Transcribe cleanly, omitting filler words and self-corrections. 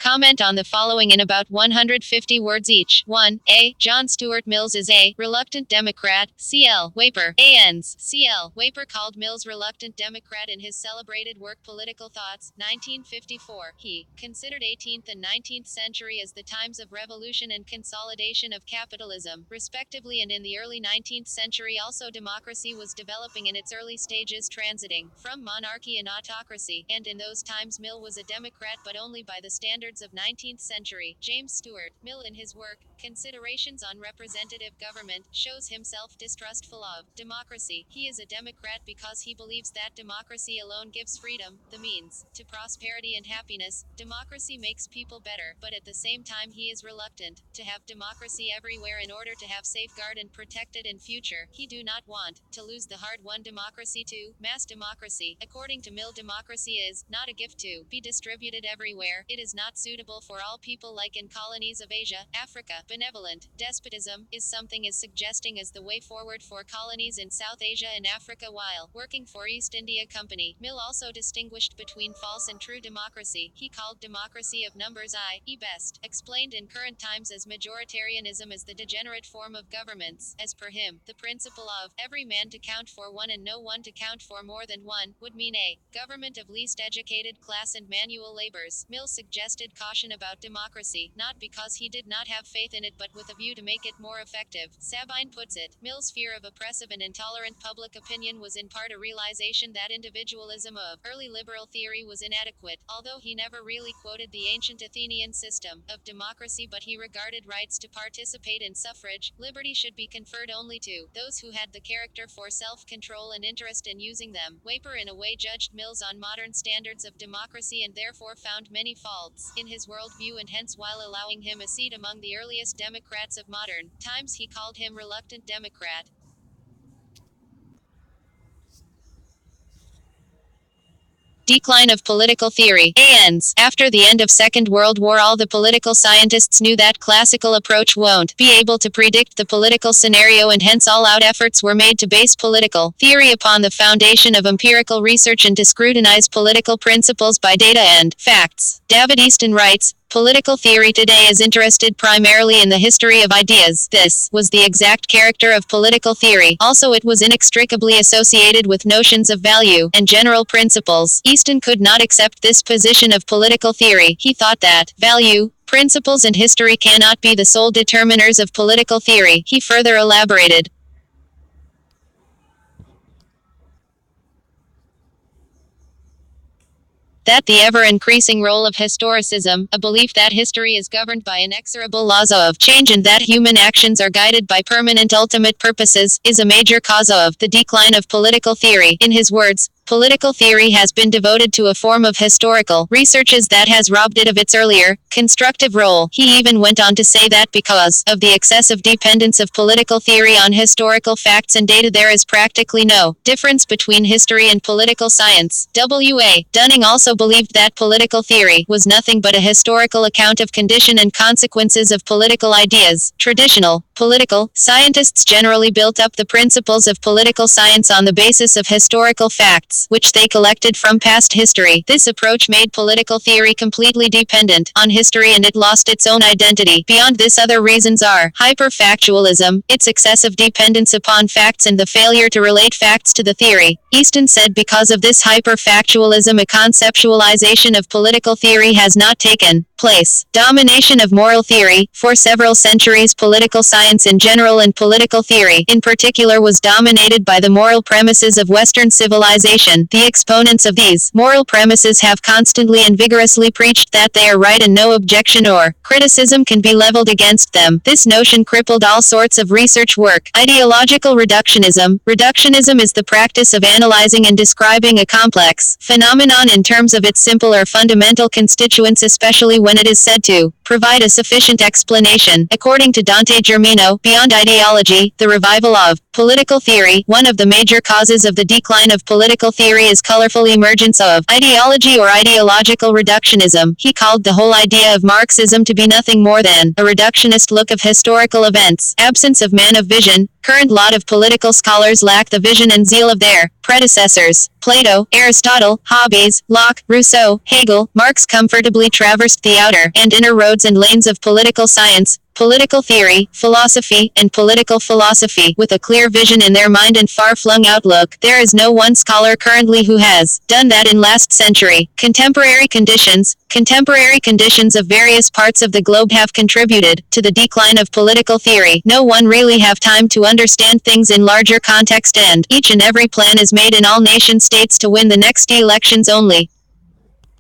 Comment on the following in about 150 words each. 1. A. John Stuart Mills is a reluctant Democrat. C.l.Wayper. A.N.'s C.l.Wayper called Mills reluctant Democrat in his celebrated work Political Thoughts, 1954. He considered 18th and 19th century as the times of revolution and consolidation of capitalism, respectively, and in the early 19th century also democracy was developing in its early stages, transiting from monarchy and autocracy, and in those times Mill was a Democrat but only by the standards of 19th century. James Stuart Mill in his work, Considerations on Representative Government, shows himself distrustful of democracy. He is a Democrat because he believes that democracy alone gives freedom, the means, to prosperity and happiness. Democracy makes people better, but at the same time he is reluctant to have democracy everywhere in order to have safeguard and protect it in future. He do not want to lose the hard-won democracy to mass democracy. According to Mill, democracy is not a gift to be distributed everywhere. It is not suitable for all people like in colonies of Asia, Africa. Benevolent despotism is something is suggesting as the way forward for colonies in South Asia and Africa while working for East India Company. Mill also distinguished between false and true democracy. He called democracy of numbers i.e. best explained in current times as majoritarianism as the degenerate form of governments. As per him, the principle of every man to count for one and no one to count for more than one would mean a government of least educated class and manual labors. Mill suggested caution about democracy, not because he did not have faith in it but with a view to make it more effective. Sabine puts it, Mill's fear of oppressive and intolerant public opinion was in part a realization that individualism of early liberal theory was inadequate, although he never really quoted the ancient Athenian system of democracy, but he regarded rights to participate in suffrage, liberty should be conferred only to those who had the character for self-control and interest in using them. Wayper in a way judged Mills on modern standards of democracy and therefore found many faults in his worldview, and hence while allowing him a seat among the earliest Democrats of modern times he called him reluctant Democrat. Decline of political theory. Ends. After the end of Second World War, all the political scientists knew that classical approach won't be able to predict the political scenario, and hence all-out efforts were made to base political theory upon the foundation of empirical research and to scrutinize political principles by data and facts. David Easton writes, political theory today is interested primarily in the history of ideas. This was the exact character of political theory. Also, it was inextricably associated with notions of value and general principles. Easton could not accept this position of political theory. He thought that value, principles, and history cannot be the sole determiners of political theory. He further elaborated that the ever-increasing role of historicism, a belief that history is governed by inexorable laws of change and that human actions are guided by permanent ultimate purposes, is a major cause of the decline of political theory. In his words, political theory has been devoted to a form of historical researches that has robbed it of its earlier, constructive role. He even went on to say that because of the excessive dependence of political theory on historical facts and data, there is practically no difference between history and political science. W.A. Dunning also believed that political theory was nothing but a historical account of condition and consequences of political ideas. Traditional political scientists generally built up the principles of political science on the basis of historical facts, which they collected from past history. This approach made political theory completely dependent on history, and it lost its own identity. Beyond this, other reasons are hyperfactualism, its excessive dependence upon facts, and the failure to relate facts to the theory. Easton said because of this hyperfactualism, a conceptualization of political theory has not taken place. Domination of moral theory. For several centuries, political science in general and political theory in particular was dominated by the moral premises of Western civilization. The exponents of these moral premises have constantly and vigorously preached that they are right and no objection or criticism can be leveled against them. This notion crippled all sorts of research work. Ideological reductionism. Reductionism is the practice of analyzing and describing a complex phenomenon in terms of its simple or fundamental constituents, especially when it is said to provide a sufficient explanation. According to Dante Germania, 2.0, Beyond Ideology, the Revival of Political Theory. One of the major causes of the decline of political theory is colorful emergence of ideology or ideological reductionism. He called the whole idea of Marxism to be nothing more than a reductionist look of historical events. Absence of man of vision. Current lot of political scholars lack the vision and zeal of their predecessors. Plato, Aristotle, Hobbes, Locke, Rousseau, Hegel, Marx comfortably traversed the outer and inner roads and lanes of political science, political theory, philosophy, and political philosophy with a clear vision in their mind and far-flung outlook. There is no one scholar currently who has done that in last century. Contemporary conditions of various parts of the globe have contributed to the decline of political theory. No one really have time to understand things in larger context, and each and every plan is made in all nation states to win the next elections only.